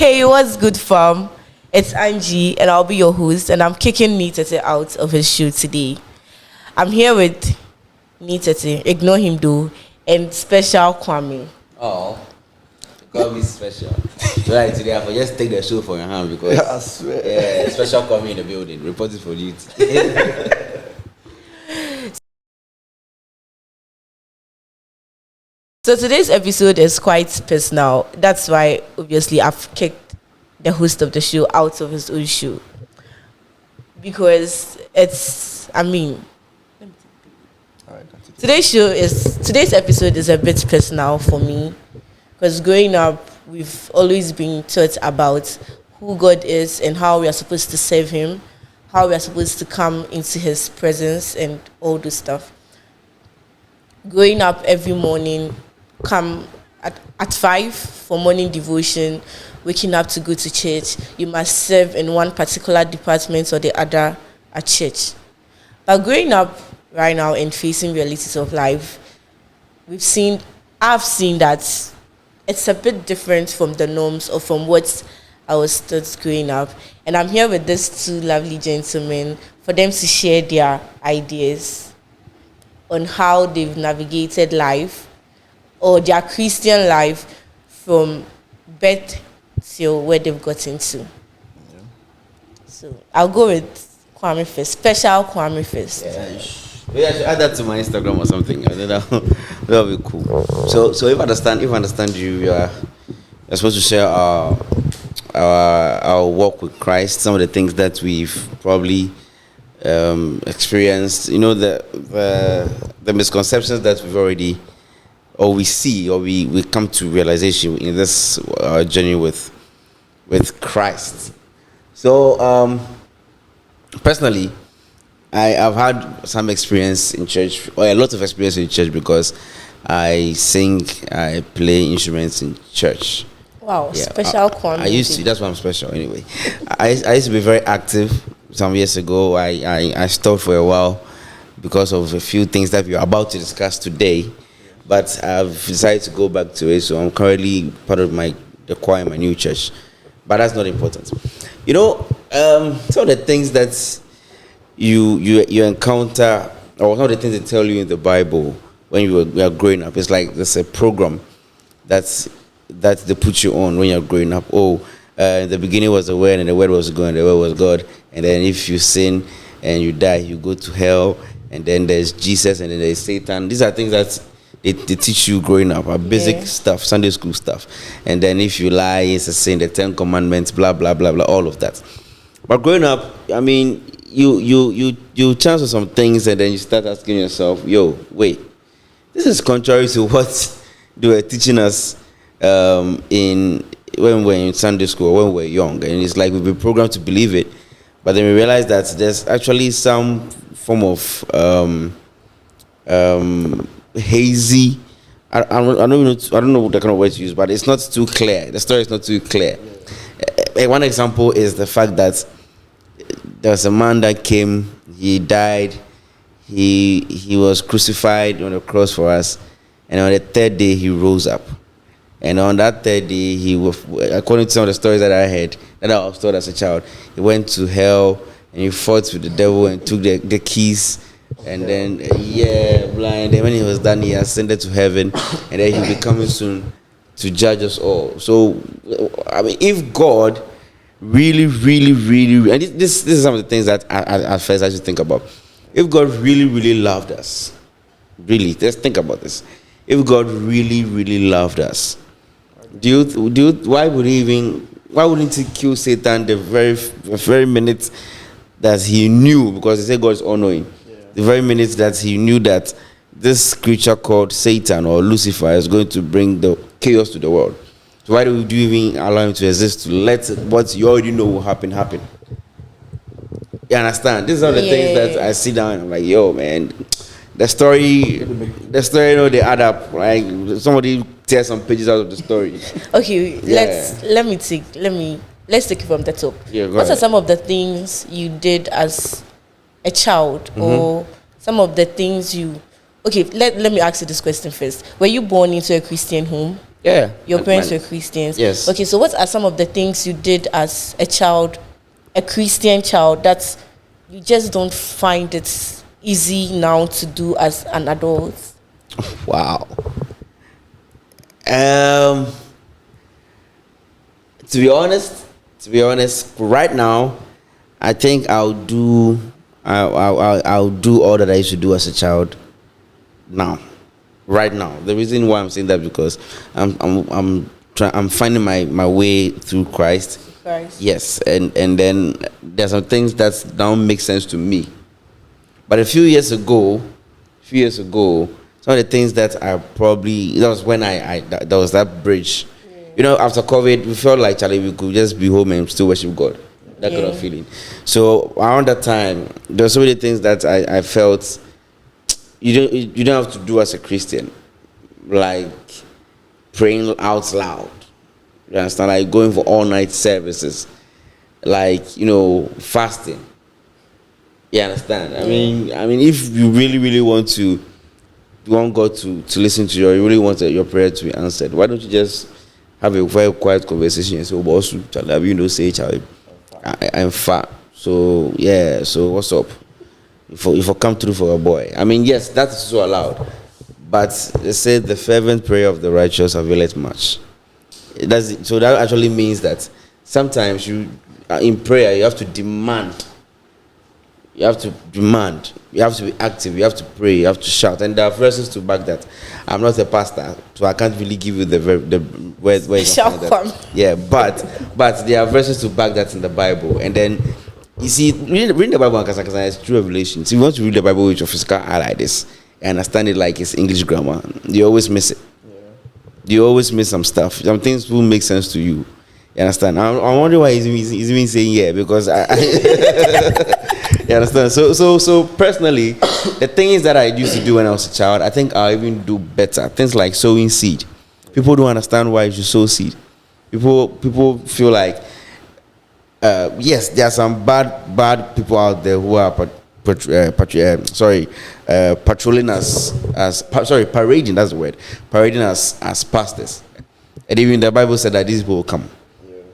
Hey, what's good, fam? It's Angie, and I'll be your host, and I'm kicking Nitete out of his shoe today. I'm here with Nitete, ignore him though, and special Kwame. Oh, call me special. So right today, I will just take the show for your hand because I swear. special call me in the building, reporting for duty. So today's episode is quite personal. That's why, obviously, I've kicked the host of the show out of his own show. Because today's episode is a bit personal for me. Because growing up, we've always been taught about who God is and how we are supposed to serve Him, how we are supposed to come into His presence and all this stuff. Growing up every morning, come at 5 for morning devotion, waking up to go to church. You must serve in one particular department or the other at church. But growing up right now and facing realities of life, I've seen that it's a bit different from the norms or from what I was taught growing up. And I'm here with these two lovely gentlemen for them to share their ideas on how they've navigated life or their Christian life from birth till where they've gotten to. Yeah. So I'll go with Kwame first. Special Kwame first. Yeah. Maybe I should add that to my Instagram or something. I think that'll be cool. So if I understand you are supposed to share our walk with Christ, some of the things that we've probably experienced, the misconceptions that we've already or we see or we come to realization in this journey with Christ. So personally, I've had some experience in church, or a lot of experience in church, because I sing, I play instruments in church. Wow, yeah, special Kwame. I used to. That's why I'm special. Anyway, I used to be very active. Some years ago, I stopped for a while because of a few things that we are about to discuss today. But I've decided to go back to it, so I'm currently part of the choir in my new church. But that's not important. Some of the things that you encounter, or some of the things they tell you in the Bible when you are growing up, it's like there's a program that they put you on when you're growing up. In the beginning was the Word, and the Word was God, and the Word was God. And then if you sin and you die, you go to hell. And then there's Jesus, and then there's Satan. These are things that they teach you growing up, basic stuff, Sunday school stuff. And then if you lie, it's a sin, the 10 commandments, blah, blah, blah, blah, all of that. But growing up, I mean, you chance on some things, and then you start asking yourself, wait, this is contrary to what they were teaching us when we were in Sunday school, when we were young. And it's like we've been programmed to believe it. But then we realize that there's actually some form of hazy. I don't know the kind of words to use, but it's not too clear. The story is not too clear. One example is the fact that there was a man that came. He died. He was crucified on the cross for us, and on the third day he rose up. And on that third day, he was, according to some of the stories that I heard, that I was told as a child, he went to hell and he fought with the devil and took the keys. And then, blind. And when he was done, he ascended to heaven. And then he'll be coming soon to judge us all. So, I mean, if God really, really, really, and this is some of the things that at first I should think about. If God really, really loved us, really, let's think about this. If God really, really loved us, why wouldn't he kill Satan the very minute that he knew, because they say God is all knowing, the very minute that he knew that this creature called Satan or Lucifer is going to bring the chaos to the world? So why do you even allow him to exist, to let what you already know will happen? You understand? These are the things that I sit down and I'm like, man, the story, they add up. Like somebody tear some pages out of the story. Okay, let's take it from the top. What are some of the things you did as a child, or some of the things you? Okay, let me ask you this question first. Were you born into a Christian home? Yeah. Your parents were Christians. Yes. Okay, so what are some of the things you did as a child, a Christian child, that you just don't find it easy now to do as an adult? Wow. To be honest, right now, I think I'll do all that I used to do as a child now. Right now, the reason why I'm saying that because I'm finding my way through Christ. Christ. Yes, and then there's some things that now make sense to me. But a few years ago, some of the things that that was when there was that bridge. You know, after COVID, we felt like, Charlie, we could just be home and still worship God. That kind of feeling. So around that time, there were so many things that I felt you don't have to do as a Christian, like praying out loud. You understand? Like going for all night services, like fasting. You understand? I mean, if you really want God to listen to you, or you really want your prayer to be answered, why don't you just have a very quiet conversation and say, "Oh, boss, say, Charlie, I'm fat." So yeah, so what's up? If I come through for a boy, I mean, yes, that's so allowed. But they say the fervent prayer of the righteous availeth much. So that actually means that sometimes in prayer you have to demand. You have to demand. You have to be active. You have to pray. You have to shout. And there are verses to back that. I'm not a pastor, so I can't really give you the where you shout can find that. Yeah, but there are verses to back that in the Bible. And then you see, reading the Bible because it's true revelation. So if you want to read the Bible with your physical eye like this and understand it like it's English grammar, you always miss it. Yeah. You always miss some stuff. Some things will make sense to you. You understand? I wonder why he's even saying yeah, because you understand? So personally, the things that I used to do when I was a child, I think I'll even do better. Things like sowing seed. People don't understand why you should sow seed. People feel like, yes, there are some bad people out there who are parading as pastors. And even the Bible said that these people will come.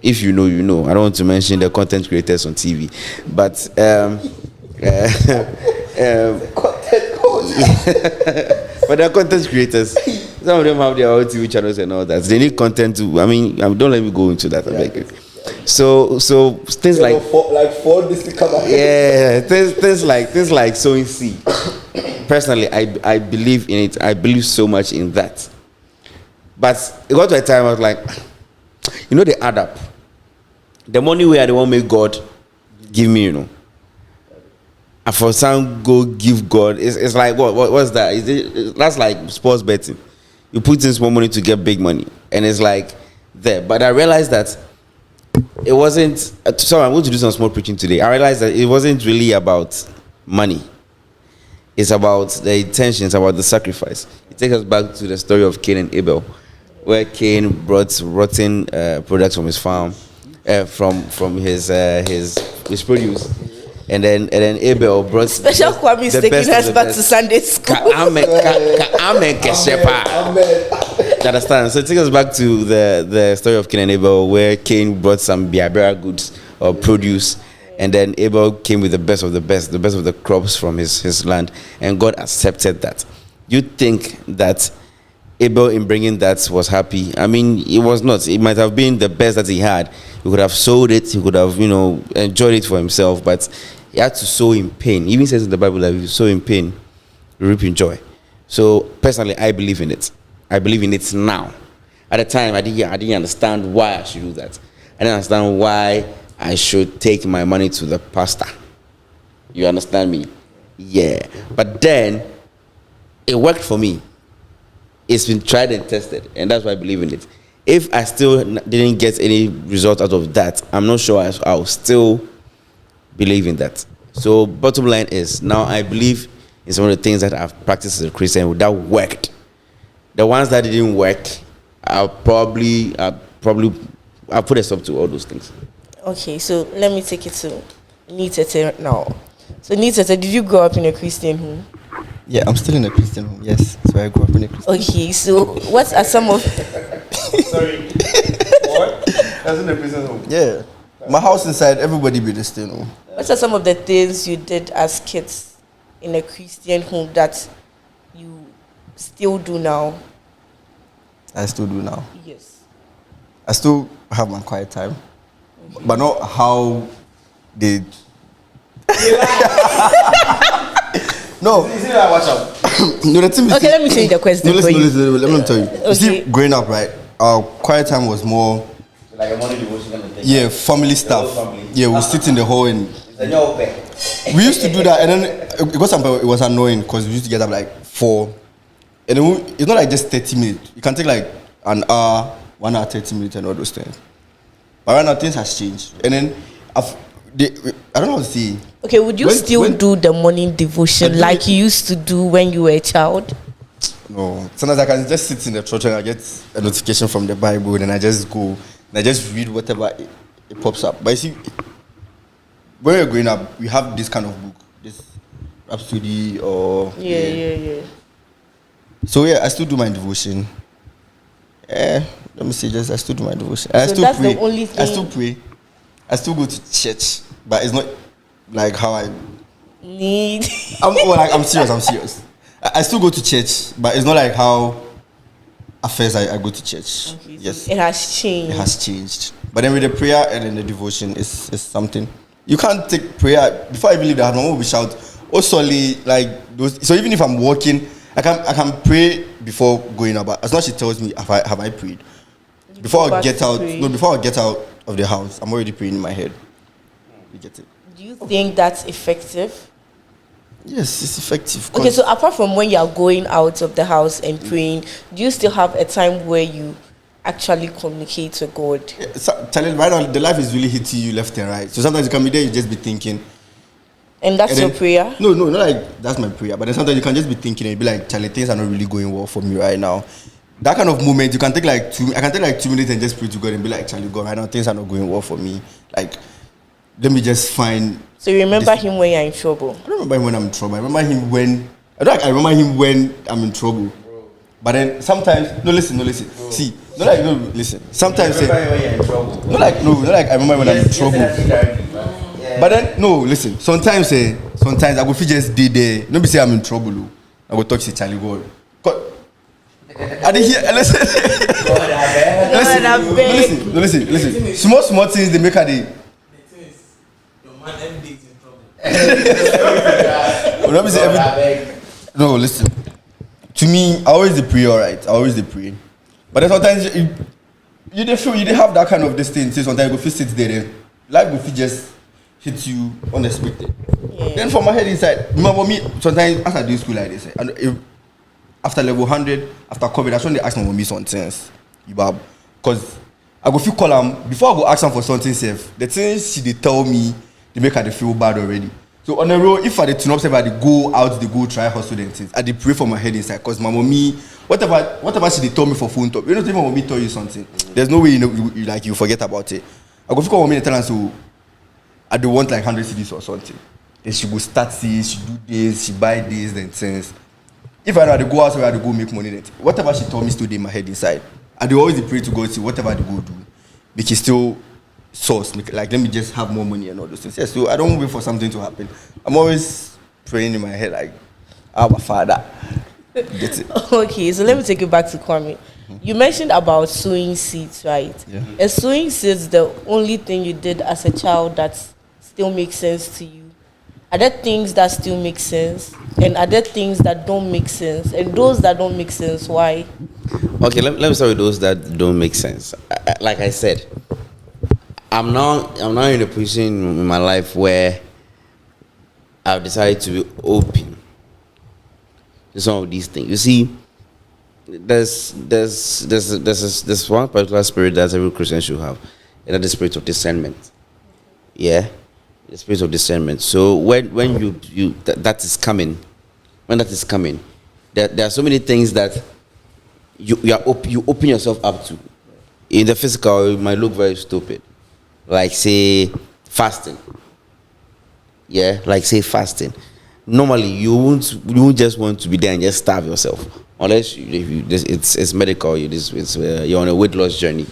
If you know, you know. I don't want to mention the content creators on TV, but but they're content creators. Some of them have their own TV channels and all that. They need content to. I mean, don't let me go into that. So things like four this to come out. Yeah, things like sowing seed. Personally, I believe in it. I believe so much in that. But it got to a time I was like, they add up. The money where I don't make God give me, And for some go give God, it's like what's that? That's like sports betting. You put in small money to get big money, and it's like there. But I realized that it wasn't. So I'm going to do some small preaching today. I realized that it wasn't really about money. It's about the intentions, about the sacrifice. It takes us back to the story of Cain and Abel, where Cain brought rotten products from his farm, from his produce, and then Abel brought Special Kwame is taking us back to Sunday school. Amen. You understand? So it takes us back to the story of Cain and Abel, where Cain brought some biabera goods or produce, and then Abel came with the best of the best of the crops from his land, and God accepted that. You think that Abel, in bringing that, was happy? I mean, it was not. It might have been the best that he had. He could have sold it. He could have, enjoyed it for himself. But he had to sow in pain. It even says in the Bible that if you sow in pain, you reap in joy. So personally, I believe in it. I believe in it now. At the time, I didn't understand why I should do that. I didn't understand why I should take my money to the pastor. You understand me? Yeah. But then it worked for me. It's been tried and tested, and that's why I believe in it. If I still didn't get any result out of that, I'm not sure I'll still believe in that. So bottom line is, now I believe in some of the things that I've practiced as a Christian that worked. The ones that didn't work, I'll put a stop to all those things. Okay, so let me take it to Nitete now. So Nitete, did you grow up in a Christian home? Yeah, I'm still in a Christian home, yes. So I grew up in a Christian home. Okay, so what are some of Sorry. What? That's in the prison home. Yeah. My house inside, everybody be this thing. What are some of the things you did as kids in a Christian home that you still do now? I still do now. Yes. I still have my quiet time, but not how they. No. Watch out. No, the thing is. Okay, let me change the question. No, for you. listen, let me tell you. Okay. You see, growing up, right, our quiet time was more. Like a morning devotion kind of thing. Yeah, family stuff. family. Yeah, we'll sit in the hall and. We used to do that, and then it was annoying because we used to get up like 4, and then it's not like just 30 minutes. You can take like an hour, 1 hour, 30 minutes, and all those things. But right now things has changed, and then I don't know how to say. Okay, would you still do the morning devotion like you used to do when you were a child? No, sometimes I can just sit in the church and I get a notification from the Bible, and I just go and I just read whatever it pops up. But you see, when we're growing up, we have this kind of book, this Rhapsody or Yeah. So yeah, I still do my devotion. Let me see, I still do my devotion. I So still that's pray. the only thing. I still pray. I still go to church, but it's not like how I. Need. I'm serious. I still go to church, but it's not like how. At first, I go to church. Okay, so yes, it has changed. it has changed. But then with the prayer and then the devotion is something. You can't take prayer before I believe that my mom will be shout. Also, like those. So even if I'm walking, I can pray before going out. But as long as she tells me, have I prayed? Before I get out, before I get out of the house, I'm already praying in my head. You get it? Do you think that's effective? Yes, it's effective. Okay, so apart from when you are going out of the house and praying, do you still have a time where you actually communicate with God? Yeah, Charlie, right now the life is really hitting you left and right. So sometimes you can be there, you just be thinking. And that's your prayer? No, not like that's my prayer. But then sometimes you can just be thinking and be like, Charlie, things are not really going well for me right now. That kind of moment, you can take like 2 minutes and just pray to God and be like, Charlie, God, right now things are not going well for me. Like, let me just find. So you remember him when you're in trouble? I don't remember him when I'm in trouble. I remember him when I'm in trouble. But then sometimes, no listen. See, listen. Sometimes say, When you're in trouble. not like I remember when I'm in trouble. But then no, listen. Sometimes I go feel just dey there. No be say I'm in trouble. Oh. I go talk to Charlie God. I didn't hear. Listen. Small things they make her dey. No, listen. To me, I always pray, alright. I always pray. But then sometimes you don't have that kind of this thing. Say sometimes you go feel sit there, then life will just hit you unexpected. Yeah. Then from my head inside, remember me sometimes as I do school like this, and after level 100, after COVID, that's when they ask my mommy some things. Because I go feel call them before I go ask them for something safe. The things they tell me, they make her feel bad already. So on the road, if I turn up, say I go out, they go try hustle and things. I pray for my head inside because my mommy, whatever she told me for phone talk, you know, if my mommy tell you something, there's no way you forget about it. I go call mommy and tell her so I don't want like 100 CDs or something. Then she go start this, she do this, she buy this and things. If I know I go out, I go make money. Whatever she told me still in my head inside. I do always pray to God, see whatever they go do, make it still source, like let me just have more money and all those things. Yeah, so I don't wait for something to happen. I'm always praying in my head like, our Father. Get it? Okay, so let me take you back to Kwame. You mentioned about sowing seeds, right? Yeah. Is sowing seeds the only thing you did as a child that still makes sense to you? Are there things that still make sense? And are there things that don't make sense? And those that don't make sense, why? Okay, let me start with those that don't make sense. Like I said, I'm now in a position in my life where I've decided to be open to some of these things. You see, there's one particular spirit that every Christian should have, and that's the spirit of discernment. Yeah, the spirit of discernment. So when that is coming, there are so many things that you open yourself up to. In the physical, it might look very stupid. Like say fasting. Yeah, like say fasting. Normally you won't just want to be there and just starve yourself. unless it's medical. You're on a weight loss journey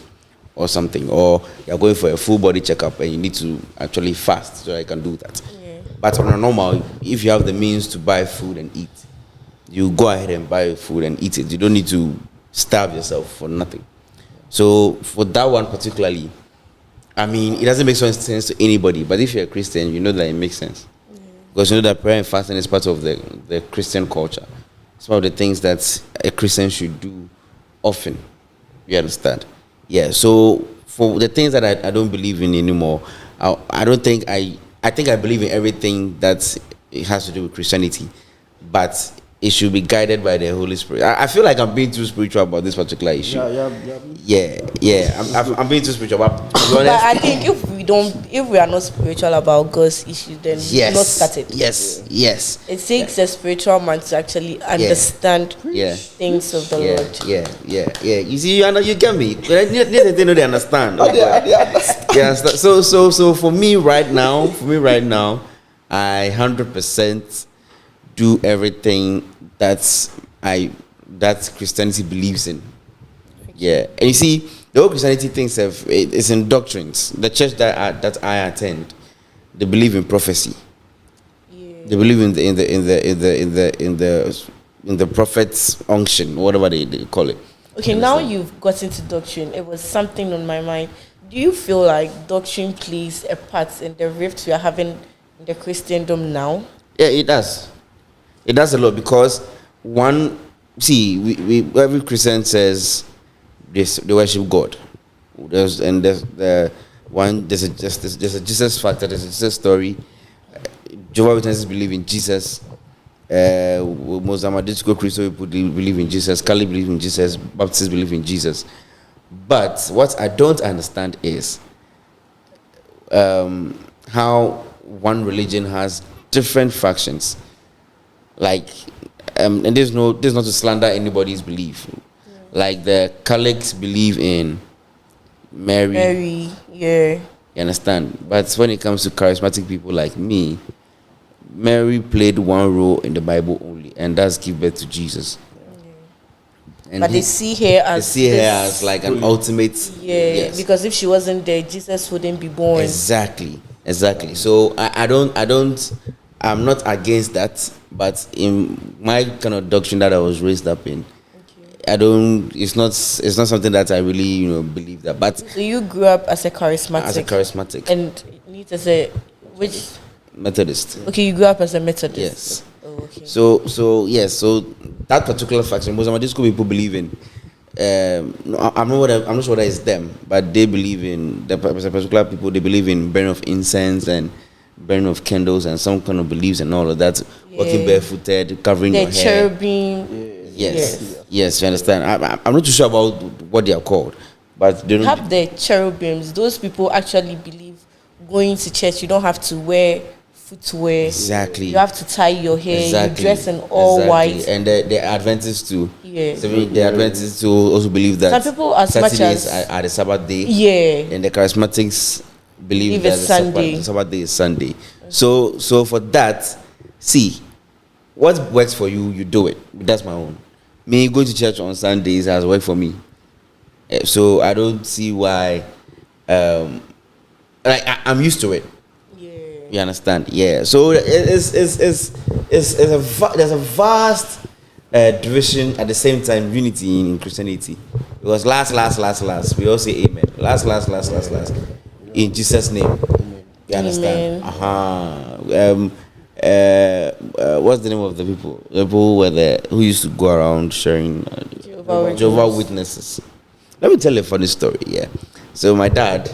or something, or you're going for a full body checkup and you need to actually fast so I can do that. Yeah. But on a normal, if you have the means to buy food and eat, you go ahead and buy food and eat it. You don't need to starve yourself for nothing. So for that one particularly, I mean, it doesn't make sense to anybody. But if you're a Christian, you know that it makes sense. Because you know that prayer and fasting is part of the Christian culture. It's one of the things that a Christian should do often. You understand? Yeah. So for the things that I don't believe in anymore, I don't think I think I believe in everything that it has to do with Christianity, but it should be guided by the Holy Spirit. I feel like I'm being too spiritual about this particular issue. Yeah. I'm being too spiritual. But to be honest, But I think if we are not spiritual about God's issues, then we're not started. Yes. It takes a spiritual man to actually understand things of the Lord. Yeah. You see, you get me. They know they understand. Yeah. So for me right now, I 100% do everything that Christianity believes in. Yeah, and you see, the whole Christianity things it's in doctrines. The church that I attend, they believe in prophecy. Yeah. They believe in the prophet's unction, whatever they call it. Okay, now you've got into doctrine. It was something on my mind. Do you feel like doctrine plays a part in the rift we are having in the Christendom now? Yeah, it does. It does a lot because every Christian says they worship God. There's a Jesus factor. There's a Jesus story. Jehovah's Witnesses believe in Jesus. Mozambique Christian people believe in Jesus. Kali believe in Jesus. Baptists believe in Jesus. But what I don't understand is how one religion has different factions. Like, and there's not to slander anybody's belief. Yeah. Like the Catholics believe in Mary. Yeah. You understand? But when it comes to charismatic people like me, Mary played one role in the Bible only, and that's give birth to Jesus. And but they see her as like an ultimate. Yes. Because if she wasn't there, Jesus wouldn't be born. Exactly. So I'm not against that, but in my kind of doctrine that I was raised up in, it's not something that I really believe that. But so you grew up as a charismatic. And you need to say which Methodist. Okay, you grew up as a Methodist. Yes. Oh, okay. So that particular faction, most of my school people believe in. I'm not sure that it's them, but they believe in the particular people. They believe in burning of incense and burning of candles and some kind of beliefs and all of that. Walking barefooted, covering your hair. Cherubim. Yes, you understand. I'm not too sure about what they are called, but they have the cherubims. Those people actually believe going to church, you don't have to wear footwear. Exactly. You have to tie your hair. You dress in all white. And the Adventists too. Yeah. So the Adventists too also believe that some people as much as are the Sabbath day. Yeah. And the charismatics believe that the Sabbath day is Sunday. Okay. So for that, see, what works for you, you do it. That's my own. Me going to church on Sundays has worked for me. So I don't see why. I'm used to it. Yeah. You understand? Yeah. So there's a vast division at the same time unity in Christianity. Because last we all say amen. Last in Jesus' name. You understand? What's the name of the people? The people who used to go around sharing Jehovah's Witnesses. Let me tell you a funny story. Yeah. So my dad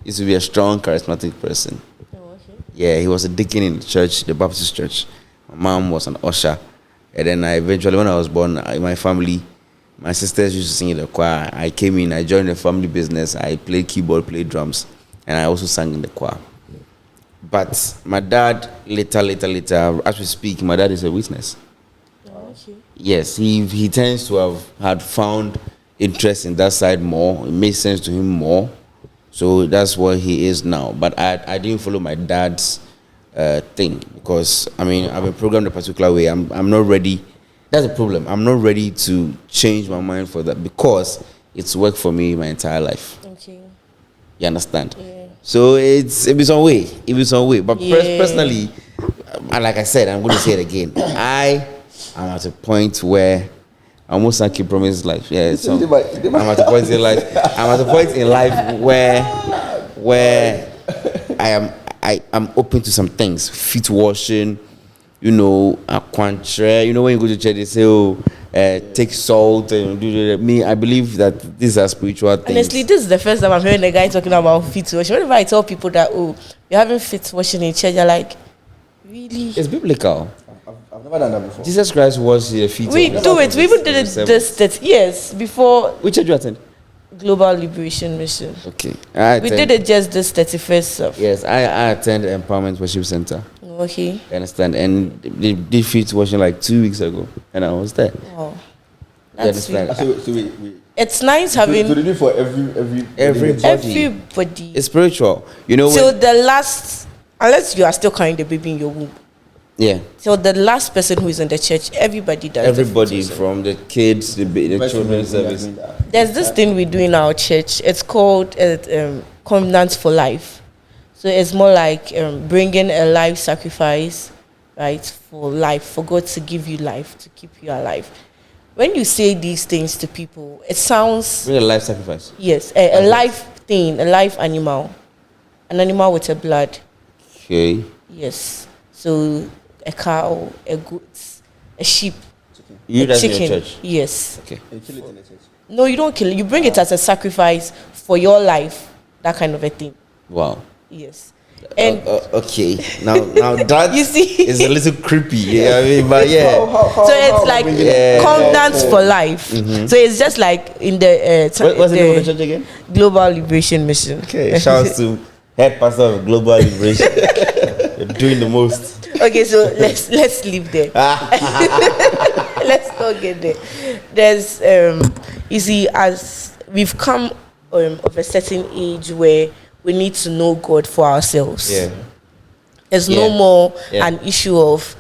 used to be a strong, charismatic person. Oh, okay. Yeah, he was a deacon in the church, the Baptist church. My mom was an usher. And then eventually, when I was born, in my family, my sisters used to sing in the choir. I came in, I joined the family business. I played keyboard, played drums, and I also sang in the choir. But my dad, later, as we speak, my dad is a witness. Oh, okay. Yes, he tends to had found interest in that side more. It made sense to him more. So that's what he is now. But I didn't follow my dad's thing because, I've been programmed a particular way. I'm not ready That's the problem. I'm not ready to change my mind for that because it's worked for me my entire life. Okay. You understand? Yeah. So it be some way. It be some way. But Yeah. personally, and like I said, I'm going to say it again. I am at a point where I almost like you promised life. Yeah, so I'm at a point in life. I'm at a point in life where I am open to some things. Feet washing, aquanture. When you go to church, they say, take salt and do that. Me, I believe that these are spiritual things. Honestly, this is the first time I'm hearing a guy talking about feet washing. Whenever I tell people that, you're having feet washing in church, you're like, really? It's biblical. I've never done that before. Jesus Christ washed the feet. We do it. We even did it yes, before Which church you attend? Global Liberation Mission. Okay. We did it just this 31st of. Yes, I attend Empowerment Worship Center. Okay. You understand? And they did feet washing like 2 weeks ago, and I was there. Oh, You that's understand? So wait. it's nice having So they do it for Everybody. everybody It's spiritual. You know till when, the last, unless you are still carrying the baby in your womb, yeah. till the last person who is in the church, everybody does. Everybody from the kids, the children's service. There's this thing we do in our church. It's called Covenant for Life. So it's more like bringing a life sacrifice, right, for life, for God to give you life, to keep you alive. When you say these things to people, it sounds, Bring a life sacrifice. yes, a life thing, a life animal, an animal with a blood. Okay. Yes. So a cow, a goat, a sheep, You a that's in chicken. your church. Yes. Okay. You kill it in the church. No, you don't kill it. You bring it as a sacrifice for your life, that kind of a thing. Wow. Yes. And Okay. Now that You see? is a little creepy. Yeah, I mean, but yeah. so it's like Yeah. covenants for life. So it's just like in the, What's the name of the church again? Global Liberation Mission. Okay. Shouts to head pastor of Global Liberation. You're doing the most. Okay, so let's leave there. Let's not get there. There's you see, as we've come of a certain age where we need to know God for ourselves. Yeah. It's Yeah. no more Yeah. an issue of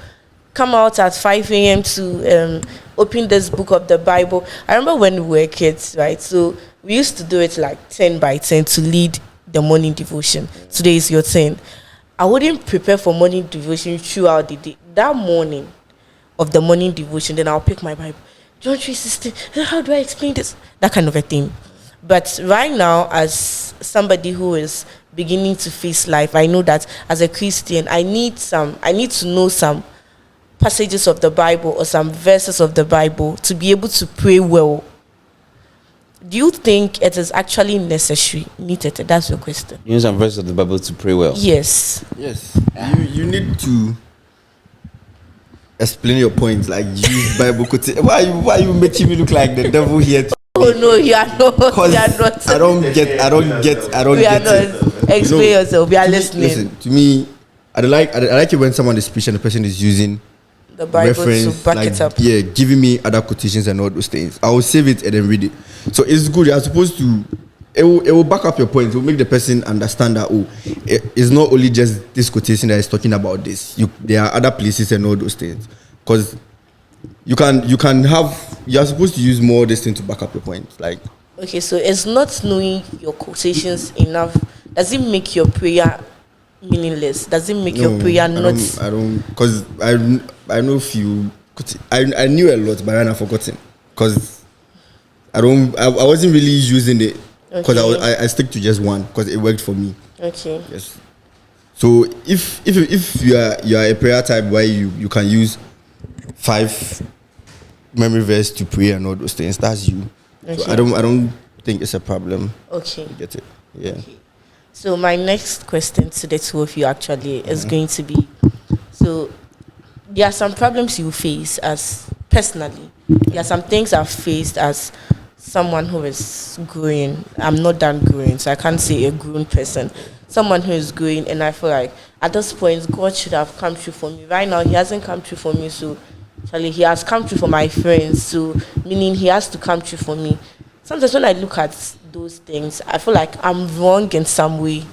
come out at 5 a.m. to open this book of the Bible. I remember when we were kids, right? So we used to do it like 10 by 10 to lead the morning devotion. Today is your turn. I wouldn't prepare for morning devotion throughout the day. That morning of the morning devotion, then I'll pick my Bible. John 3:16. How do I explain this? That kind of a thing. But right now, as somebody who is beginning to face life, I know that as a Christian, I need to know some passages of the Bible or some verses of the Bible to be able to pray well. Do you think it is actually necessary? Needed? That's your question. You need some verses of the Bible to pray well. Yes. Yes. You need to explain your points, like use Bible quotation. Why are you making me look like the devil here? Oh no, you are not. Because You are not. I don't get We are it. not. Explain yourself. We are listening. Listen, to me, I like it when someone is preaching and the person is using The Bible reference, to back like, it up. yeah, giving me other quotations and all those things. I will save it and then read it. So it's good. You're supposed to. It will back up your point. It will make the person understand that it's not only just this quotation that is talking about this. There are other places and all those things. Because you are supposed to use more this thing to back up your point. Like, Okay, so it's not knowing your quotations enough. Does it make your prayer meaningless? Does it make your prayer not? I don't, because I know few. I knew a lot, but then I forgotten. Because I wasn't really using it. Because Okay. I stick to just one because it worked for me. Okay. Yes. So if you are a prayer type where you can use 5 memory verse to pray and all those things, that's you. Okay. So I don't think it's a problem. Okay. You get it? Yeah. So my next question to the two of you actually is going to be, so there are some problems you face as personally. There are some things I've faced as someone who is growing. I'm not done growing, so I can't say a grown person. Someone who is growing, and I feel like at this point God should have come through for me. Right now He hasn't come through for me, so actually He has come through for my friends, so meaning He has to come through for me. Sometimes when I look at those things, I feel like I'm wrong in some way.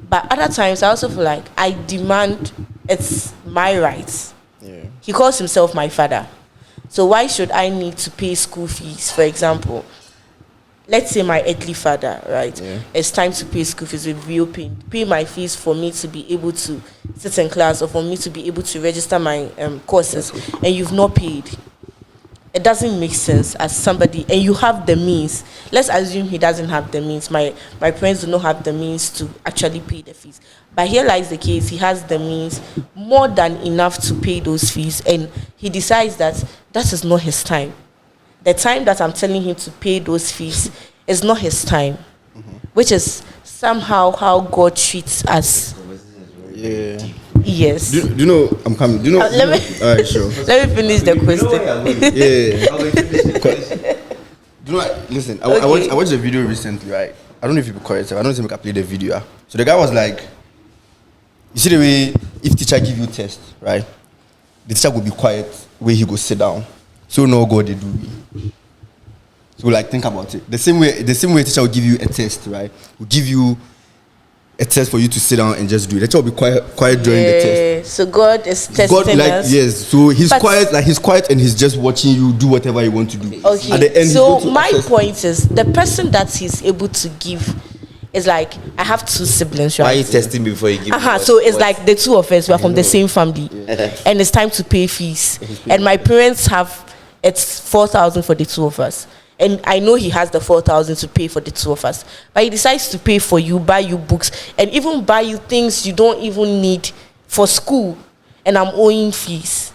But other times I also feel like I demand it's my rights. Yeah. He calls himself my father. So why should I need to pay school fees, for example? Let's say my earthly father, right? Yeah. It's time to pay school fees with real pain. Pay my fees for me to be able to sit in class or for me to be able to register my courses, and you've not paid. It doesn't make sense as somebody, and you have the means. Let's assume he doesn't have the means. My parents do not have the means to actually pay the fees. But here lies the case: he has the means, more than enough to pay those fees, and he decides that that is not his time. The time that I'm telling him to pay those fees is not his time, which is somehow how God treats us. Yeah. Yes. Do you know I'm coming? Do you know? Let me All right, sure. let me finish the question. Yeah. Do you know? Listen, I watched a video recently, right? I don't know if you correct. I don't think I played the video. So the guy was like, you see the way if teacher give you test, right? The teacher will be quiet where he go sit down. So no God they do me. So like think about it. The same way teacher will give you a test, right? Will give you a test for you to sit down and just do it. The teacher will be quiet during the test. So God is testing God, like, us. yes. So he's But- quiet and he's just watching you do whatever you want to do. Okay. At the end, he's So going to my assess- point is the person that he's able to give is like, I have two siblings, right? Why are you testing me before you give me what- So it's what- like the two of us, we are from the same family, and it's time to pay fees. And my parents have it's 4,000 for the two of us, and I know he has the 4,000 to pay for the two of us, but he decides to pay for you, buy you books, and even buy you things you don't even need for school, and I'm owing fees.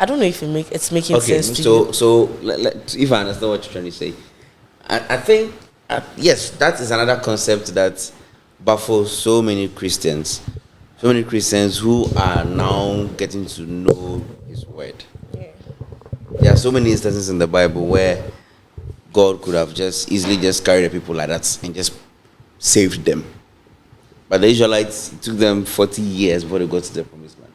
I don't know if it's making Okay, sense to you. so if I understand what you're trying to say, I think yes, that is another concept that baffles so many Christians who are now getting to know His word. There are so many instances in the Bible where God could have just easily just carried the people like that and just saved them. But the Israelites, it took them 40 years before they got to the promised land.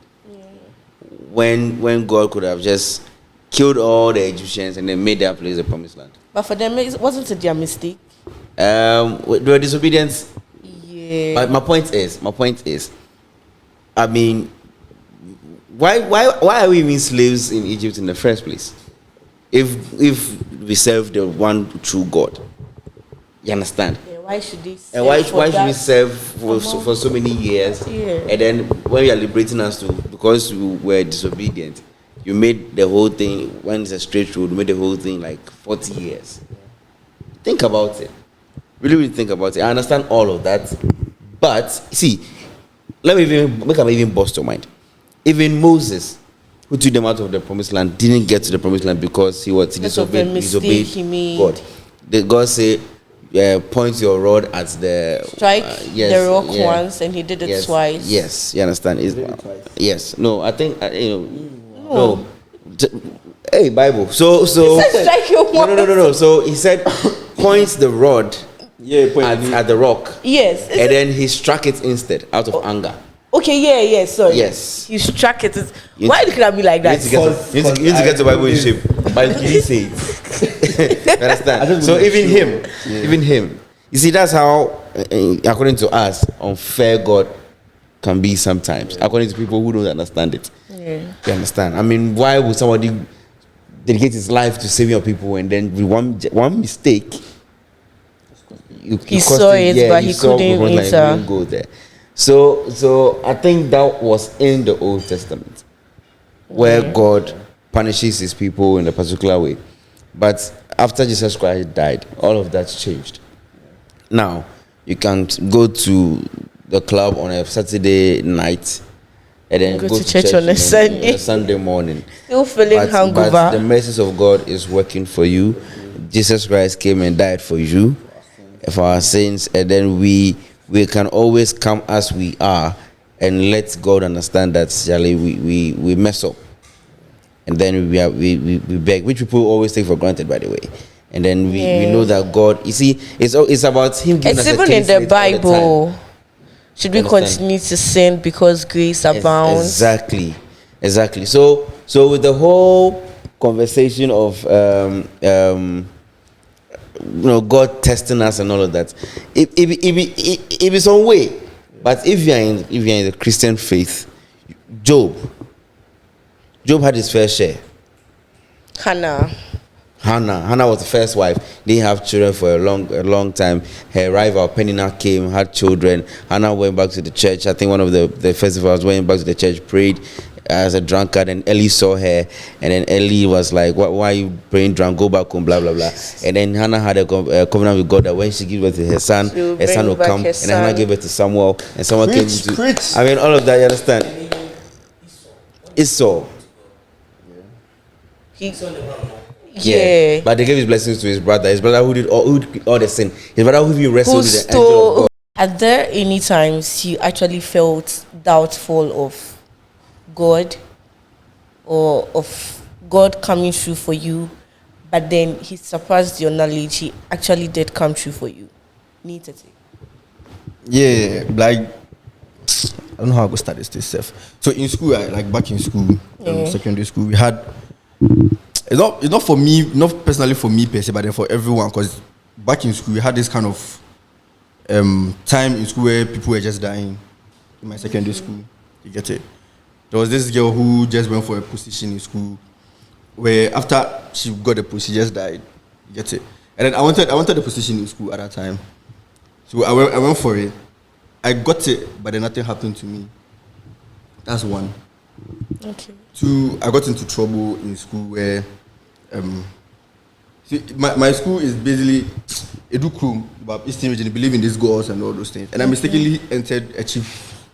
When God could have just killed all the Egyptians and then made their place the promised land. But for them, wasn't it their mistake? They were disobedient. Yeah. But my point is, I mean, why are we even slaves in Egypt in the first place? If we serve the one true God, you understand? Yeah, why should they? And why for should we that? serve for so many years? Yeah. And then when you are liberating us to, because we were disobedient, you made the whole thing, when it's a straight road, you made the whole thing like 40 years. Think about it. Really think about it. I understand all of that. But see, let me even bust your mind. Even Moses, who took them out of the promised land, didn't get to the promised land because he Because of the mistake he made. God. God said, point your rod at the Strike yes, the rock yeah. once, and he did it Yes, twice. Yes, you understand? Yes. No, I think No. no. Hey, Bible. So Strike you once. no. So he said, point the rod at the rock. Yes. And then he struck it instead out of anger. Okay, yeah, sorry. Yes. You struck it. You Why looking at me like You that? need to get the Bible in shape. But he didn't say it. You understand? So even him. You see, that's how, according to us, unfair God can be sometimes. According to people who don't understand it. Yeah. You understand? I mean, why would somebody dedicate his life to saving your people and then with one mistake, He saw it, but he couldn't enter. Go there. So I think that was in the Old Testament, where God punishes His people in a particular way. But after Jesus Christ died, all of that changed. Now you can go to the club on a Saturday night and then Go to church on a Sunday. Sunday morning. Still feeling But hangover. the mercies of God is working for you. Jesus Christ came and died for you, for our sins, and then we can always come as we are and let God understand that we mess up, and then we beg, which people always take for granted, by the way. And then we know that God, you see, it's about Him giving It's us a even clean in the slate all the time. Bible. Should we Understand? continue to sin because grace abounds? Exactly. So with the whole conversation of God testing us and all of that, it be some way. But if you are in the Christian faith, Job had his fair share. Hannah was the first wife. Didn't have children for a long time. Her rival Penina came, had children. Hannah went back to the church. I think one of the festivals went back to the church, prayed as a drunkard, and Ellie saw her, and then Ellie was like, why are you praying drunk? Go back home, blah blah blah. And then Hannah had a covenant with God that when she gives birth to her son will come. And then Hannah gave birth to Samuel, and Samuel came to. I mean, all of that, you understand? Esau. Yeah, but they gave his blessings to his brother. His brother who did all the sin. His brother who wrestled with the angel of God. Are there any times you actually felt doubtful of God or of God coming through for you, but then He surpassed your knowledge? He actually did come through for you. Yeah, like I don't know how I go start this stuff. So in school, like back in school, secondary school, we had. It's not for me, not personally for me per se, but then for everyone. Because back in school, we had this kind of time in school where people were just dying. In my secondary school, you get it. There was this girl who just went for a position in school, where after she got the position, she just died. You get it. And then I wanted the position in school at that time, so I went for it. I got it, but then nothing happened to me. That's one. Okay. Two, I got into trouble in school where, see, my school is basically Edukrum, but Eastern region, they believe in these gods and all those things. And I mistakenly entered a chief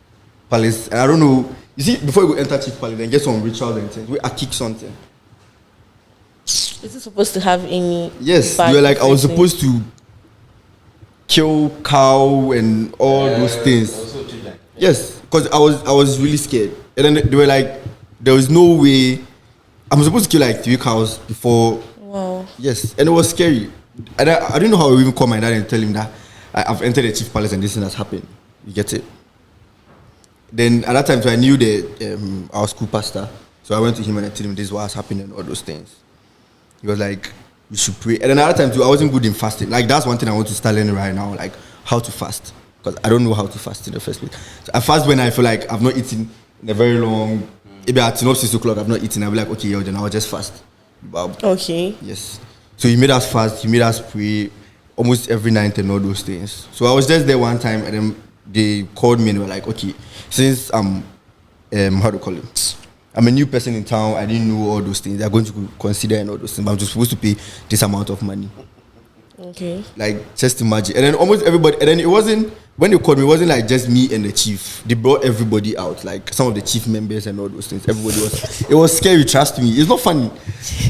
palace. And I don't know, you see, before you go enter chief palace, then get some rituals and things, where I kick something. Is it supposed to have any? Yes, you were like, I was supposed to kill cow and all those things. Yes, because I was really scared. And then they were like, there was no way. I'm supposed to kill like 3 cows before. Wow. Yes, and it was scary. And I didn't know how I would even call my dad and tell him that I've entered the chief palace and this thing has happened. You get it? Then at that time, so I knew our school pastor. So I went to him and I told him this is what has happened and all those things. He was like, we should pray. And then at that time too, I wasn't good in fasting. Like that's one thing I want to start learning right now, like how to fast. Because I don't know how to fast in the first place. So I fast when I feel like I've not eaten in a very long, maybe at 6 o'clock I've not eaten. I'll be like, okay, then I'll just fast. Okay. Yes. So he made us fast, he made us pray almost every night and all those things. So I was just there one time and then they called me and were like, okay, since I'm how to call it? I'm a new person in town, I didn't know all those things. They're going to consider and all those things, but I'm just supposed to pay this amount of money. Okay. Like, just imagine. And then almost everybody, and then it wasn't, when they called me, it wasn't like just me and the chief. They brought everybody out, like some of the chief members and all those things. Everybody was, it was scary, trust me. It's not funny.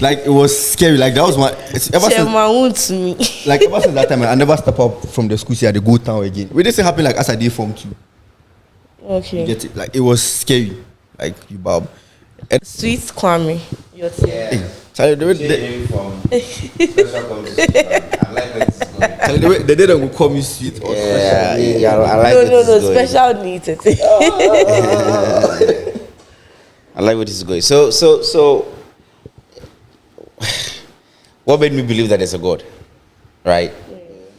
Like, it was scary. Like, that was my, ever since, like, ever since that time, I never step up from the school, I had to go town again. It didn't happen like as I did Form 2. Okay. You get it? Like, it was scary. Like, you bob. And Sweet Kwame. Your team. Yeah. Charlie, the day that will call me sweet. Or yeah, I like no, special needs. I like where this is going. So, what made me believe that there's a God, right?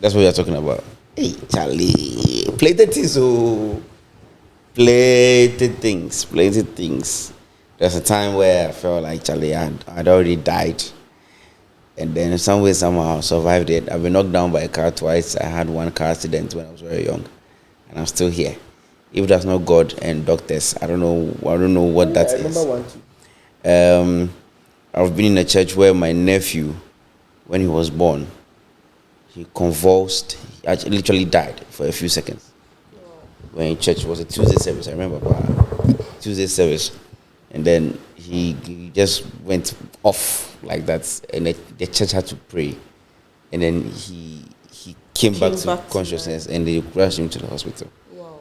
That's what we are talking about. Hey, Charlie, plenty things. There's a time where I felt like Charlie I'd already died. And then some way, somehow, I survived it. I've been knocked down by a car twice. I had one car accident when I was very young. And I'm still here. If there's no God and doctors, I don't know what that is. I remember one too. I've been in a church where my nephew, when he was born, he convulsed. He actually literally died for a few seconds. When in church, it was a Tuesday service, I remember. Tuesday service. And then he just went off like that, and the church had to pray. And then he came back to consciousness, and they rushed him to the hospital. Wow.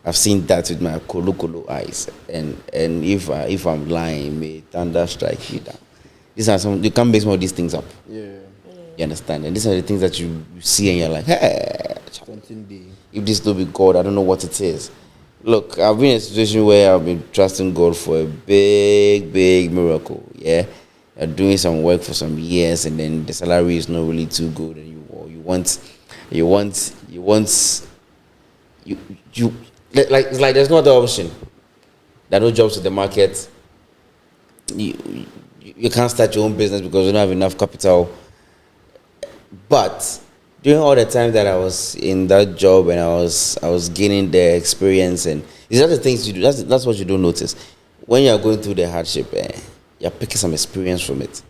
I've seen that with my kolo eyes. And if I'm lying, may thunder strike me down. These are you can't base some of these things up. Yeah. You understand? And these are the things that you see and you're like, hey, if this don't be God, I don't know what it is. Look, I've been in a situation where I've been trusting God for a big miracle. Yeah, you're doing some work for some years, and then the salary is not really too good, and you want like it's like there's no other option. There are no jobs in the market. You you can't start your own business because you don't have enough capital. But during all the time that I was in that job and I was gaining the experience, and these are the things you do. That's what you don't notice when you are going through the hardship. You're picking some experience from it.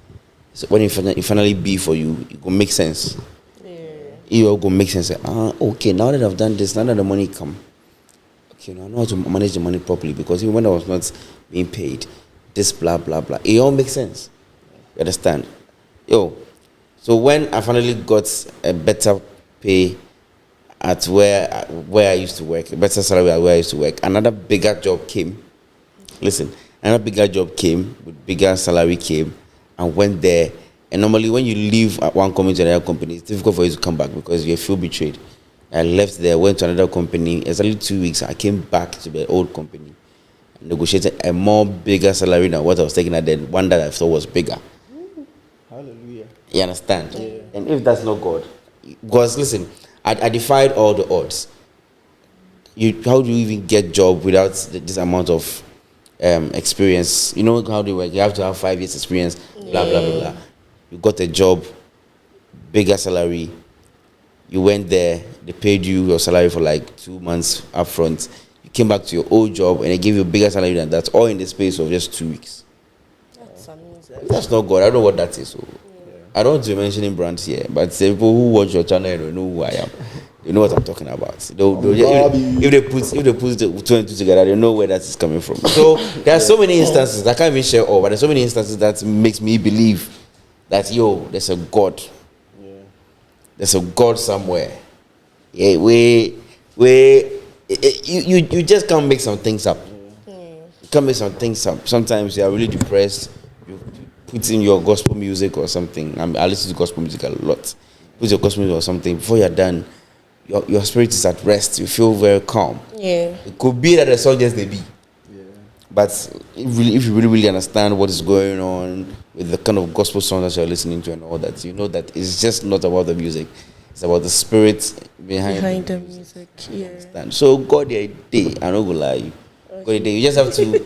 So when it finally be for you, it will make sense. It will go make sense. Okay, now that I've done this, now that the money come, okay, now I know how to manage the money properly, because even when I was not being paid, this blah blah blah, it all makes sense. You understand? So when I finally got a better pay at where I used to work, a better salary at where I used to work, another bigger job came. Listen, another bigger job came with bigger salary came, and went there. And normally when you leave at one company to another company, it's difficult for you to come back because you feel betrayed. I left there, went to another company. Exactly 2 weeks, I came back to the old company, negotiated a more bigger salary than what I was taking at the one that I thought was bigger. Hallelujah. You understand? Yeah. And if that's not God, because listen, I defied all the odds. How do you even get job without this amount of experience? You know how they work. You have to have 5 years experience. Blah blah blah blah. You got a job, bigger salary. You went there. They paid you your salary for like 2 months upfront. You came back to your old job and they gave you a bigger salary than that, all in the space of just 2 weeks. That's amazing. That's not God. I don't know what that is. So I don't want to be mentioning brands here, but people who watch your channel and know who I am. You know what I'm talking about. If they put the two and two together, they know where that is coming from. So there are so many instances. I can't even share all, but there's so many instances that makes me believe that there's a God. Yeah. There's a God somewhere. Yeah, you just can't make some things up. You can't make some things up. Sometimes you are really depressed. You put in your gospel music or something. I listen to gospel music a lot. Put your gospel music or something. Before you're done, your spirit is at rest. You feel very calm. Yeah. It could be that the song just may be. Yeah. But if you really understand what is going on with the kind of gospel songs that you're listening to and all that, you know that it's just not about the music. It's about the spirit behind the music. Yeah. Understand? So God, the day, I'm not gonna lie you. God, the day, you just have to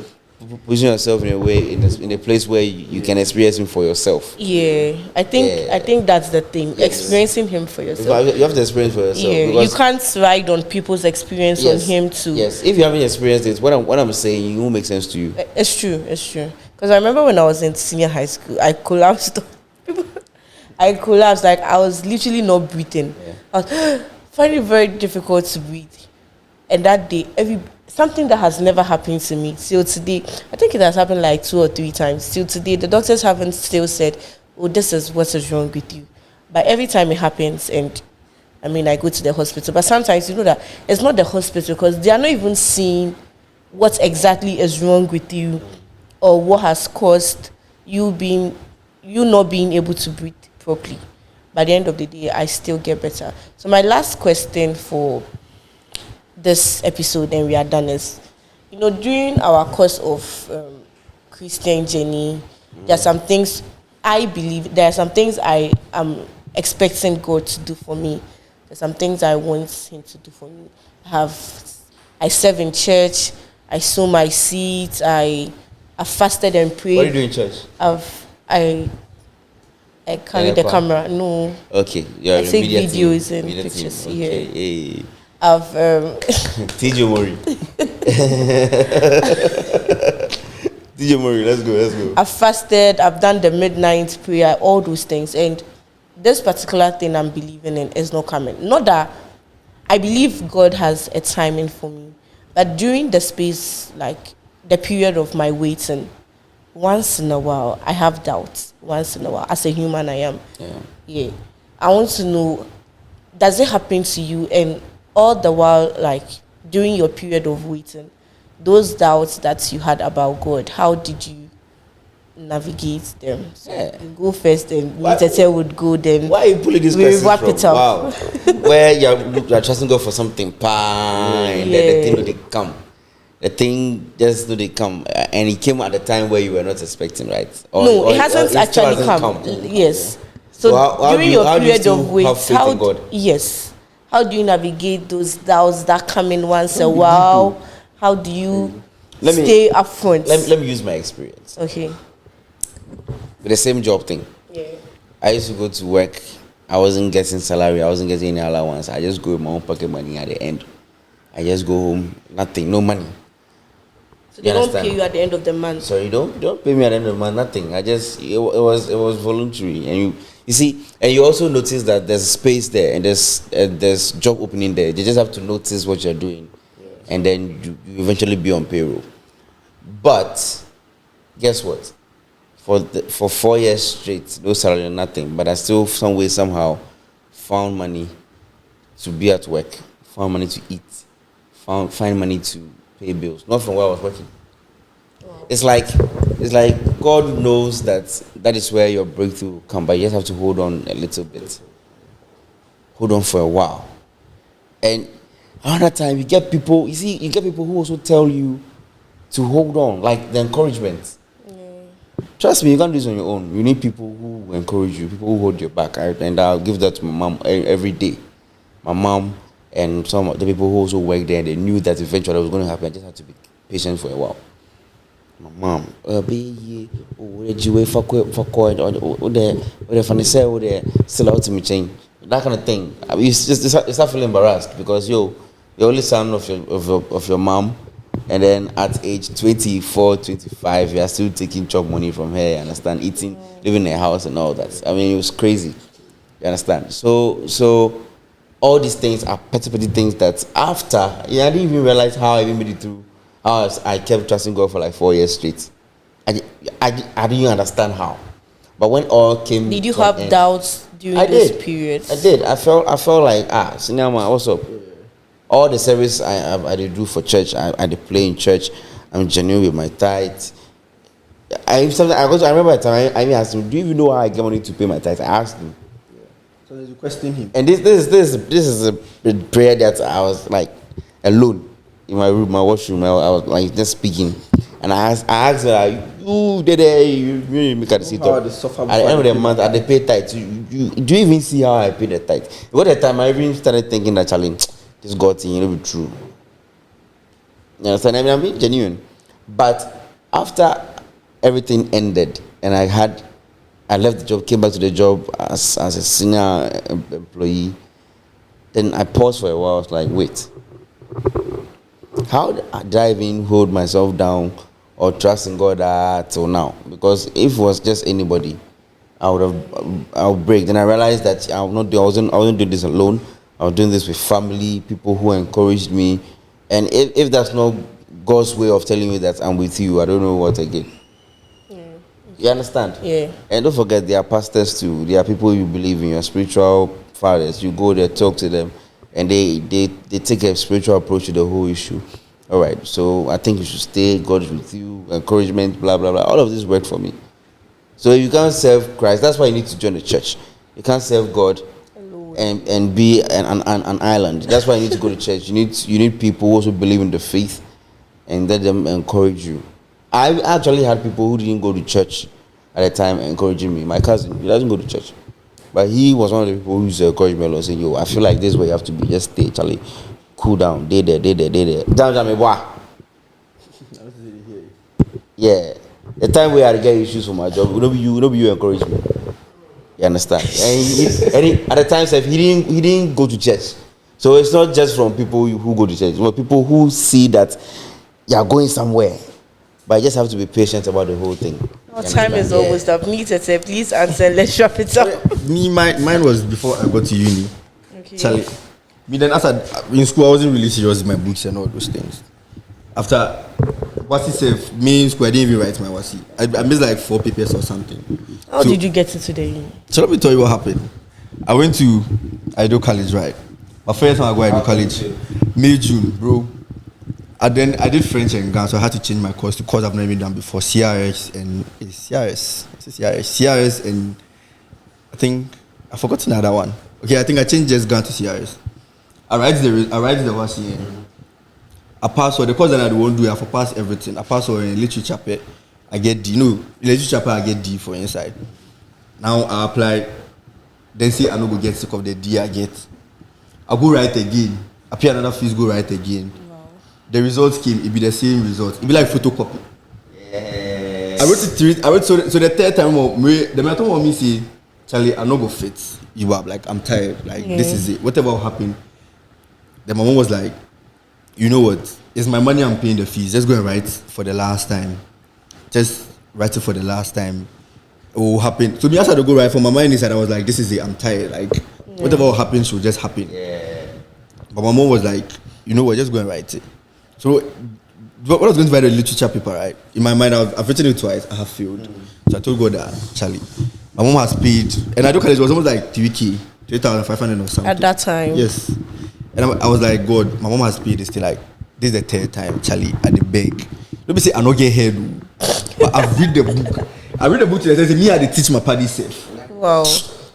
position yourself in a way, in a place where you can experience Him for yourself. Yeah, I think that's the thing. Yes. Experiencing Him for yourself. You have to experience for yourself. Yeah, you can't ride on people's experience on Him too. Yes, if you haven't experienced it, what I'm saying, it won't make sense to you. It's true. Because I remember when I was in senior high school, I collapsed. Like I was literally not breathing. Yeah. I was finding it very difficult to breathe. And that day, something that has never happened to me till today. I think it has happened like 2 or 3 times. Till today, the doctors haven't still said, "Oh, this is what is wrong with you." But every time it happens, and I go to the hospital. But sometimes you know that it's not the hospital because they are not even seeing what exactly is wrong with you, or what has caused you not being able to breathe properly. By the end of the day, I still get better. So my last question for this episode, and we are done, is, during our course of Christian journey, there are some things I am expecting God to do for me. There's some things I want Him to do for me. I serve in church. I sow my seeds. I fasted and prayed. What do you do in church? I carry the camera. No. Okay. Yeah. I take videos and pictures. Okay. Yeah. Hey. I've TJ Mori. TJ Mori, let's go. I've fasted. I've done the midnight prayer. All those things, and this particular thing I'm believing in is not coming. Not that I believe God has a timing for me, but during the space, like the period of my waiting, once in a while I have doubts. Once in a while, as a human, I am. Yeah. I want to know, does it happen to you? And all the while, like during your period of waiting, those doubts that you had about God, how did you navigate them? So you go first, and Tete would go. Then why are you pulling this question wrap from? it up. Wow. Where you're trusting God for something, and the thing they come. The thing just they come, and it came at the time where you were not expecting, right? It hasn't actually come. Yes. So during your period of wait, how do you navigate those doubts that come in once a while? How do you stay up front? Let me use my experience. Okay. with the same job thing. Yeah. I used to go to work. I wasn't getting salary. I wasn't getting any allowance. I just go with my own pocket money at the end. I just go home, nothing, no money. So they don't pay you at the end of the month. So you don't pay me at the end of the month, nothing. I just it was voluntary, and you see, and you also notice that there's space there, and there's job opening there. They just have to notice what you're doing, and then you eventually be on payroll. But guess what? For 4 years straight, no salary, nothing. But I still, some way, somehow, found money to be at work, found money to eat, find money to pay bills. Not from where I was working. Wow. It's like God knows that is where your breakthrough will come, but you just have to hold on a little bit. Hold on for a while. And another time, you get people who also tell you to hold on, like the encouragement. Trust me, you can't do this on your own. You need people who will encourage you, people who hold your back. And I'll give that to my mom every day. My mom and some of the people who also work there, they knew that eventually it was going to happen. I just had to be patient for a while. My mom, still out to me change. That kind of thing. I mean, you start feeling embarrassed because you're only son of your mom. And then at age 24, 25, you are still taking chop money from her, you understand? Eating, living in a house and all that. I mean, it was crazy. You understand? So all these things are petty things that after, I didn't even realize how I even made it through. How I kept trusting God for like 4 years straight. I didn't even understand how. But when all came... Did you have doubts during those periods? I did. I felt like, Senior man, what's up? All the service I do for church, I play in church. I'm genuine with my tithe. I remember a time I asked him, "Do you even know how I get money to pay my tithe?" I asked him. Yeah. So you question him. And this is a prayer that I was like alone in my room, my washroom. I was like just speaking, and I asked her, "You did you make a sit up?" At the end of the month, I pay tithe. Do you even see how I pay the tithe? At the time, I even started thinking that challenge. This God thing, be true. You understand? I mean, I'm being genuine. But after everything ended and I left the job, came back to the job as a senior employee, then I paused for a while. I was like, wait, how did I even hold myself down or trust in God till now? Because if it was just anybody, I would break. Then I realized that I wasn't doing this alone. I was doing this with family, people who encouraged me. And if that's not God's way of telling me that I'm with you, I don't know what again. Yeah. You understand? Yeah. And don't forget, there are pastors too. There are people you believe in, your spiritual fathers. You go there, talk to them, and they take a spiritual approach to the whole issue. All right, so I think you should stay, God is with you, encouragement, blah, blah, blah. All of this worked for me. So if you can't serve Christ, that's why you need to join the church. You can't serve God and be an island. That's why you need to go to church. You need people who also believe in the faith and let them encourage you. I actually had people who didn't go to church at the time encouraging me. My cousin, he doesn't go to church, but he was one of the people who used to encourage me a lot, saying, "Yo, I feel like this is where you have to be. Just stay, Charlie. Cool down. Day there. Yeah. The time we had to get issues for my job, you encourage me. You understand? And at the time, he didn't go to church. So it's not just from people who go to church, but people who see that you are going somewhere. But you just have to be patient about the whole thing. Our time is almost up. Please answer. Let's wrap it up. Mine was before I got to uni. Okay. Charlie, then after in school, I wasn't really serious with my books and all those things. After Wasi said, me in school, I didn't even write my Wasi. I missed like 4 papers or something. How did you get into the uni? So let me tell you what happened. I went to Ido College, right? My first time I go to Ido College, May, June, bro. And then I did French and Ghana, so I had to change my course to course I've never done before. CRS and I think I forgot another one. Okay, I think I changed just Ghana to CRS. I write the Wasi. I pass all the course that I won't do. I pass everything. I pass all in literature. I get D. No, literature I get D for inside. Now I apply. Then say I no go get sick of the D I get. I go write again. I pay another fees. Go write again. Wow. The results came. It be the same result. It be like photocopy. Yeah. Right. I wrote it three. I wrote so the third time, the matter of me say, Charlie, I'm not gonna fit you up. Like I'm tired. Like this is it. Whatever will happen. Then my mom was like, you know what? It's my money. I'm paying the fees. Just go and write for the last time. Just write it for the last time. It will happen. So me as I had to go right for my mind inside, I was like, this is it. I'm tired. Like whatever will happen should just happen. Yeah. But my mom was like, you know what? Just go and write it. So when I was going to write a literature paper, right? In my mind, I've written it twice. I have failed. So I told God that, Charlie, my mom has paid, and I do college was almost like 3K, 3,500 or something. At that time. Yes. And I was like, God, my mom has paid this thing. Like, this is the third time, Charlie, at the bank. Let me say, I don't get head. But I've read the book. I read the book today. I said, me, I teach my party self. Wow.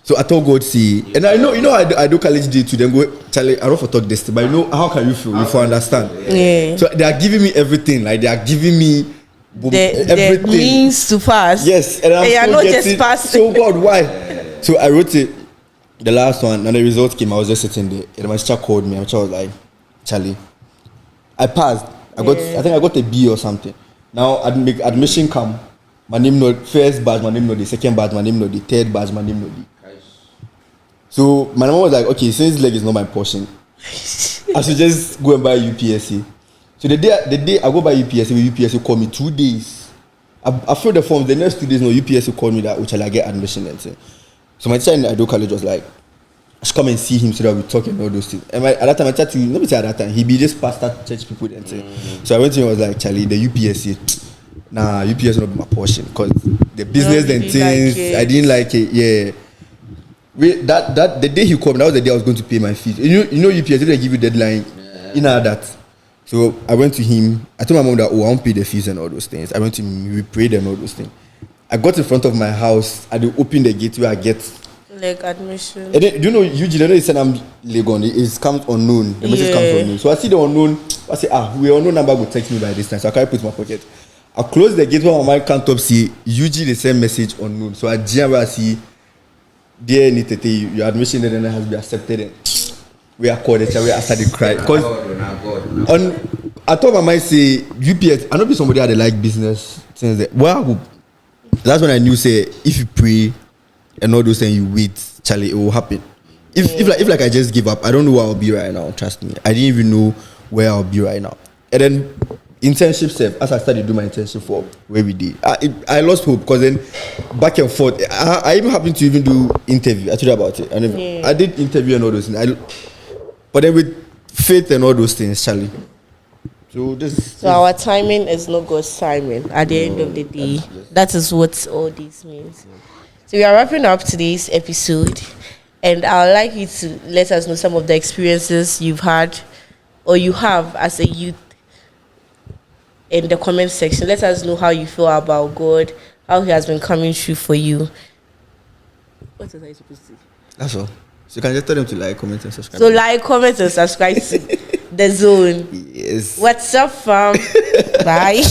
So I told God, see, and I know, I do college day to them go, Charlie, I don't for talk this, but how can you feel if you understand? Yeah. So they are giving me everything, like they are giving me everything. The means to pass. Yes, and I'm not just passing. So God, why? So I wrote it, the last one, and the results came. I was just sitting there, and my teacher called me. My teacher was like, Charlie, I passed. I think I got a B or something. Now admission come. My name not first badge, my name not the second badge, my name not the third badge, my name not the. So my mom was like, okay, since leg is not my portion, I should just go and buy UPSC. So the day I go buy UPSC, UPSC called me 2 days. I filled the form. The next 2 days, no, UPSC called me that which I get admission and say. So my teacher in Ado College was like, I should come and see him so that we talk and all those things. And at that time, I tried to, nobody said at that time, he be just pastor church people and say. So I went to him and was like, Charlie, the UPSC, nah, UPSC not be my portion because the business and things, like I didn't like it. Yeah. That the day he called me, that was the day I was going to pay my fees. You know UPS, they give you deadline, you know that. So I went to him. I told my mom that I won't pay the fees and all those things. I went to him, we prayed and all those things. I got in front of my house. I opened the gate where I get like admission. And then, do you know usually they said I'm Legon, it comes unknown. The message comes unknown. So I see the unknown. I say we unknown number will text me by this time. So I can't put it in my pocket. I close the gate where my mind can't top see. Usually the same message unknown. So I jam where I see. Dear Nitete, your admission then has been accepted. And we are called it. We are started crying because I thought my mind say UPS. I know be somebody that like business things. That, well, that's when I knew say if you pray and all those things you wait, Charlie, it will happen. If like I just give up, I don't know where I'll be right now. Trust me, I didn't even know where I'll be right now. And then internship self, as I started to do my internship for where we did, I lost hope because then back and forth. I even happened to even do interview. I told you about it. I did interview and all those things. But then with faith and all those things, Charlie. So our timing is not God's timing. At the end of the day, that is what all this means. So we are wrapping up today's episode, and I would like you to let us know some of the experiences you've had or you have as a youth in the comment section. Let us know how you feel about God, how He has been coming through for you. What else are you supposed to say? That's all. So you can just tell them to like, comment, and subscribe. So like, comment, and subscribe to The Zone. Yes. What's up, fam? Bye.